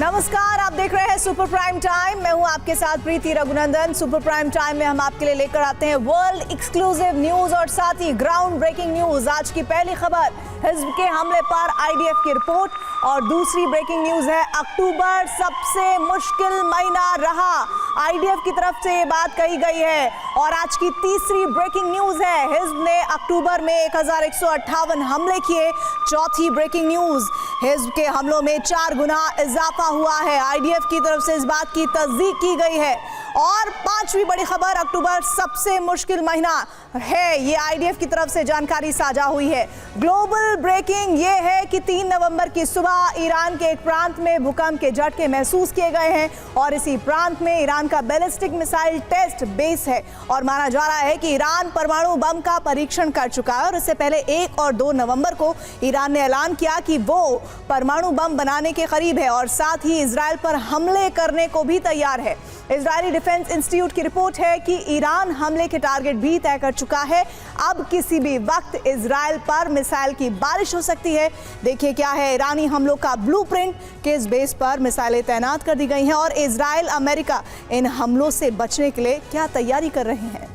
नमस्कार, आप देख रहे हैं सुपर प्राइम टाइम। मैं हूं आपके साथ प्रीति रघुनंदन। सुपर प्राइम टाइम में हम आपके लिए लेकर आते हैं वर्ल्ड एक्सक्लूसिव न्यूज और साथ ही ग्राउंड ब्रेकिंग न्यूज। आज की पहली खबर हिज़्ब के हमले पर आईडीएफ की रिपोर्ट और दूसरी ब्रेकिंग न्यूज है अक्टूबर सबसे मुश्किल महीना रहा। आईडीएफ की तरफ से ये बात कही गई है। और आज की तीसरी ब्रेकिंग न्यूज है हिज़्ब ने अक्टूबर में 1158 हमले किए। चौथी ब्रेकिंग न्यूज, हिज़्ब के हमलों में 4 गुना इजाफा हुआ है। आईडीएफ की तरफ से इस बात की तस्दीक की गई है। और पांचवी बड़ी खबर, अक्टूबर सबसे मुश्किल महीना है, ये आईडीएफ की तरफ से जानकारी साझा हुई है। ग्लोबल ब्रेकिंग ये है कि 3 नवंबर की सुबह ईरान के एक प्रांत में भूकंप के झटके महसूस किए गए हैं और इसी प्रांत में ईरान का बैलिस्टिक मिसाइल टेस्ट बेस है और माना जा रहा है कि ईरान परमाणु बम का परीक्षण कर चुका है। और इससे पहले 1 और 2 नवंबर को ईरान ने ऐलान किया कि वो परमाणु बम बनाने के करीब है और साथ ही इजराइल पर हमले करने को भी तैयार है। इजरायली डिफेंस इंस्टीट्यूट की रिपोर्ट है कि ईरान हमले के टारगेट भी तय कर चुका है। अब किसी भी वक्त इजराइल पर मिसाइल की बारिश हो सकती है। देखिए क्या है ईरानी हमलों का ब्लूप्रिंट, किस बेस पर मिसाइलें तैनात कर दी गई हैं और इजराइल अमेरिका इन हमलों से बचने के लिए क्या तैयारी कर रहे हैं।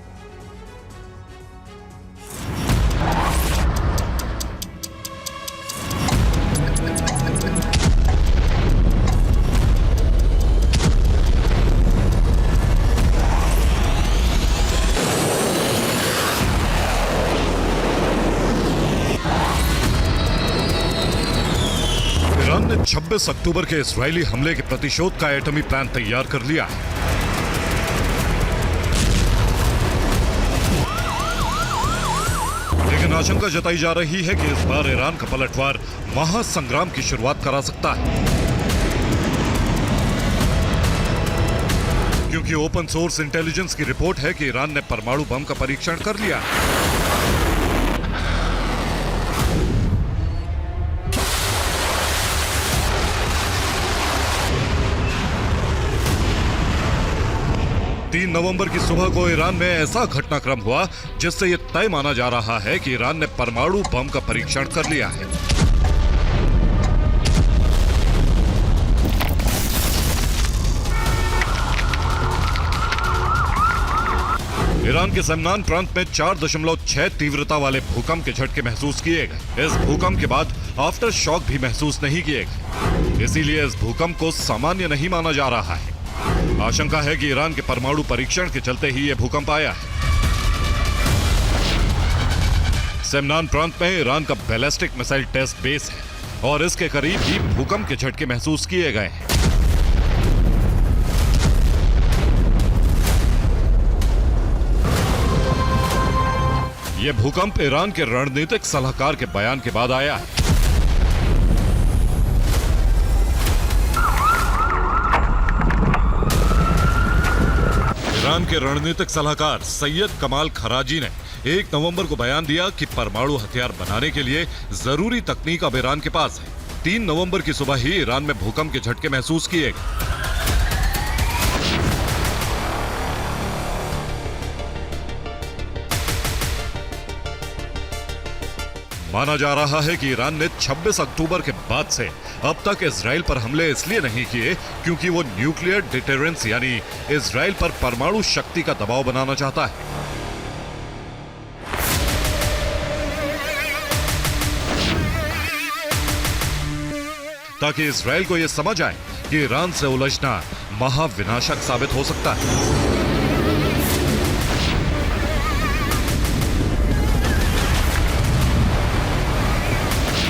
ईरान ने 26 अक्टूबर के इस्राएली हमले के प्रतिशोध का एटमी प्लान तैयार कर लिया है। लेकिन आशंका जताई जा रही है कि इस बार ईरान का पलटवार महासंग्राम की शुरुआत करा सकता है, क्योंकि ओपन सोर्स इंटेलिजेंस की रिपोर्ट है कि ईरान ने परमाणु बम का परीक्षण कर लिया है। तीन नवंबर की सुबह को ईरान में ऐसा घटनाक्रम हुआ जिससे यह तय माना जा रहा है कि ईरान ने परमाणु बम का परीक्षण कर लिया है। ईरान के सेमनान प्रांत में 4.6 तीव्रता वाले भूकंप के झटके महसूस किए गए। इस भूकंप के बाद आफ्टर शॉक भी महसूस नहीं किए गए, इसीलिए इस भूकंप को सामान्य नहीं माना जा रहा है। आशंका है कि ईरान के परमाणु परीक्षण के चलते ही यह भूकंप आया है। सेमनान प्रांत में ईरान का बैलिस्टिक मिसाइल टेस्ट बेस है और इसके करीब ही भूकंप के झटके महसूस किए गए हैं। यह भूकंप ईरान के रणनीतिक सलाहकार के बयान के बाद आया है। ईरान के रणनीतिक सलाहकार सैयद कमाल खराजी ने 1 नवंबर को बयान दिया कि परमाणु हथियार बनाने के लिए जरूरी तकनीक अब ईरान के पास है। 3 नवंबर की सुबह ही ईरान में भूकंप के झटके महसूस किए गए। माना जा रहा है कि ईरान ने 26 अक्टूबर के बाद से अब तक इजराइल पर हमले इसलिए नहीं किए क्योंकि वो न्यूक्लियर डिटरेंस यानी इजराइल पर परमाणु शक्ति का दबाव बनाना चाहता है। ताकि इजराइल को यह समझ आए कि ईरान से उलझना महाविनाशक साबित हो सकता है।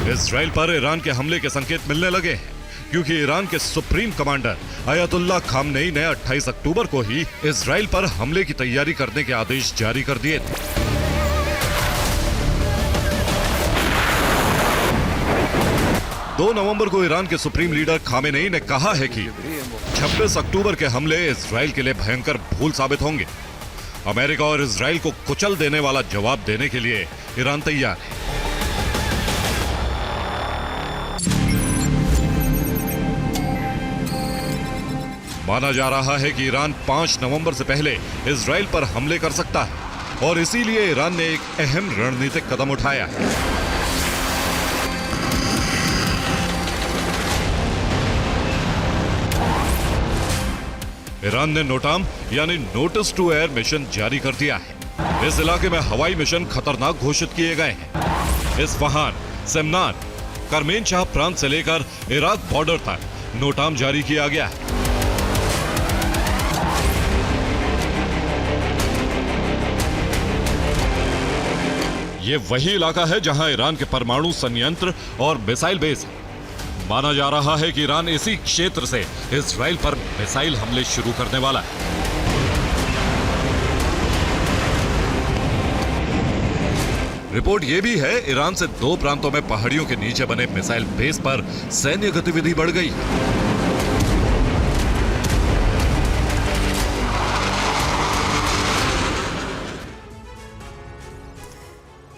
इजराइल पर ईरान के हमले के संकेत मिलने लगे हैं क्योंकि ईरान के सुप्रीम कमांडर अयतुल्लाह खामनेई ने 28 अक्टूबर को ही इजराइल पर हमले की तैयारी करने के आदेश जारी कर दिए थे। दो नवंबर को ईरान के सुप्रीम लीडर खामेनेई ने कहा है कि 26 अक्टूबर के हमले इजराइल के लिए भयंकर भूल साबित होंगे। अमेरिका और इजराइल को कुचल देने वाला जवाब देने के लिए ईरान तैयार है। माना जा रहा है कि ईरान 5 नवंबर से पहले इजराइल पर हमले कर सकता है और इसीलिए ईरान ने एक अहम रणनीतिक कदम उठाया है। ईरान ने नोटाम यानी नोटिस टू एयर मिशन जारी कर दिया है। इस इलाके में हवाई मिशन खतरनाक घोषित किए गए हैं। इस्फहान, सेमनान, करमेन शाह प्रांत से लेकर इराक बॉर्डर तक नोटाम जारी किया गया है। ये वही इलाका है जहां ईरान के परमाणु संयंत्र और मिसाइल बेस है। माना जा रहा है कि ईरान इसी क्षेत्र से इजराइल पर मिसाइल हमले शुरू करने वाला है। रिपोर्ट यह भी है ईरान से 2 प्रांतों में पहाड़ियों के नीचे बने मिसाइल बेस पर सैन्य गतिविधि बढ़ गई है।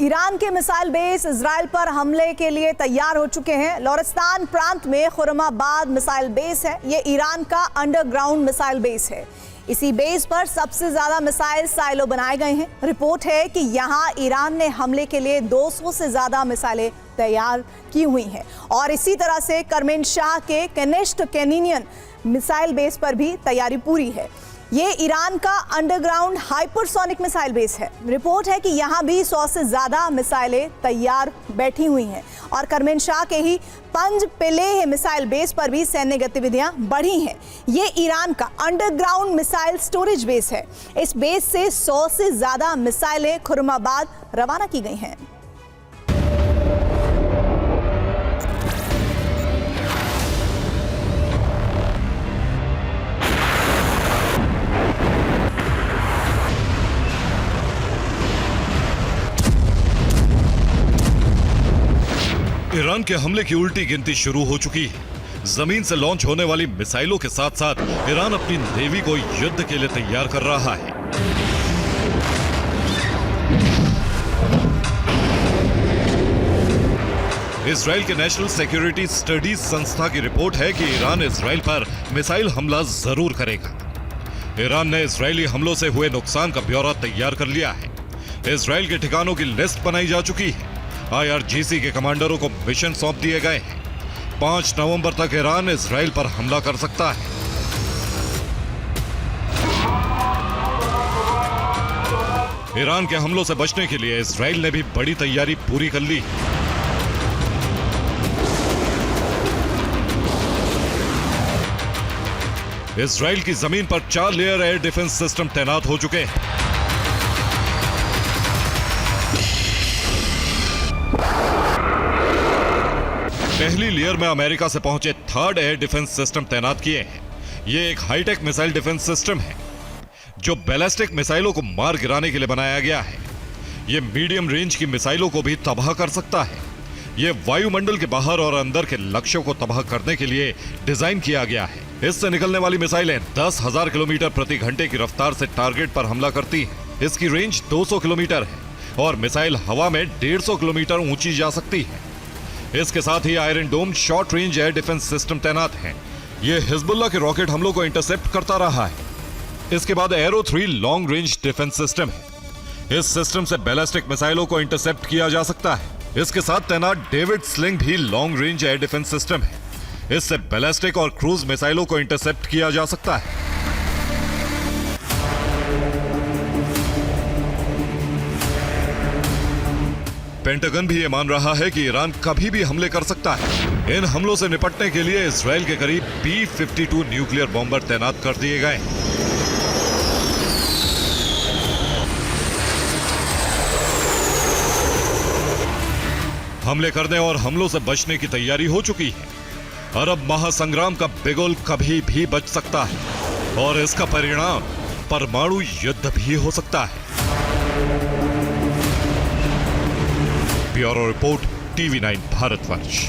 ईरान के मिसाइल बेस इजराइल पर हमले के लिए तैयार हो चुके हैं। लोरिस्तान प्रांत में खुरमाबाद मिसाइल बेस है। ये ईरान का अंडरग्राउंड मिसाइल बेस है। इसी बेस पर सबसे ज्यादा मिसाइल साइलो बनाए गए हैं। रिपोर्ट है कि यहां ईरान ने हमले के लिए 200 से ज्यादा मिसाइलें तैयार की हुई हैं और इसी तरह से करमेन शाह के केनिस्ट कैनियन मिसाइल बेस पर भी तैयारी पूरी है। ये ईरान का अंडरग्राउंड हाइपरसोनिक मिसाइल बेस है। रिपोर्ट है कि यहाँ भी 100 से ज्यादा मिसाइलें तैयार बैठी हुई हैं और करमेन शाह के ही पंज पिलेह मिसाइल बेस पर भी सैन्य गतिविधियां बढ़ी हैं। ये ईरान का अंडरग्राउंड मिसाइल स्टोरेज बेस है। इस बेस से 100 से ज्यादा मिसाइलें खुरमाबाद रवाना की गई हैं। ईरान के हमले की उल्टी गिनती शुरू हो चुकी है। जमीन से लॉन्च होने वाली मिसाइलों के साथ साथ ईरान अपनी नेवी को युद्ध के लिए तैयार कर रहा है। इजराइल के नेशनल सिक्योरिटी स्टडीज संस्था की रिपोर्ट है कि ईरान इजराइल पर मिसाइल हमला जरूर करेगा। ईरान ने इजरायली हमलों से हुए नुकसान का ब्यौरा तैयार कर लिया है। इजराइल के ठिकानों की लिस्ट बनाई जा चुकी है। IRGC के कमांडरों को मिशन सौंप दिए गए हैं। 5 नवंबर तक ईरान इजराइल पर हमला कर सकता है। ईरान के हमलों से बचने के लिए इजराइल ने भी बड़ी तैयारी पूरी कर ली। इजराइल की जमीन पर 4 लेयर एयर डिफेंस सिस्टम तैनात हो चुके हैं। पहली लेयर में अमेरिका से पहुंचे 3rd एयर डिफेंस सिस्टम तैनात किए हैं। यह एक हाईटेक मिसाइल डिफेंस सिस्टम है जो बैलिस्टिक मिसाइलों को मार गिराने के लिए बनाया गया है। यह मीडियम रेंज की मिसाइलों को भी तबाह कर सकता है। यह वायुमंडल के बाहर और अंदर के लक्ष्यों को तबाह करने के लिए डिजाइन किया गया है। इससे निकलने वाली मिसाइलें 10,000 किलोमीटर प्रति घंटे की रफ्तार से टारगेट पर हमला करती हैं। इसकी रेंज 200 किलोमीटर है और मिसाइल हवा में 150 किलोमीटर ऊंची जा सकती है। इसके साथ ही Iron Dome short range air defence system तैनात हैं। यह हिजबुल्लाह के रॉकेट हमलों को इंटरसेप्ट करता रहा है। इसके बाद arrow 3 long range defence system है। इस सिस्टम से बैलिस्टिक मिसाइलों को इंटरसेप्ट किया जा सकता है। इसके साथ तैनात डेविड स्लिंग भी long range air defence system है। इससे बैलिस्टिक और क्रूज मिसाइलों को इंटरसेप्ट किया जा सकता है। पेंटागन भी ये मान रहा है कि ईरान कभी भी हमले कर सकता है। इन हमलों से निपटने के लिए इजराइल के करीब B-52 न्यूक्लियर बॉम्बर तैनात कर दिए गए। हमले करने और हमलों से बचने की तैयारी हो चुकी है। अरब महासंग्राम का बिगुल कभी भी बच सकता है और इसका परिणाम परमाणु युद्ध भी हो सकता है। Bureau report, TV9 Bharatvarsh.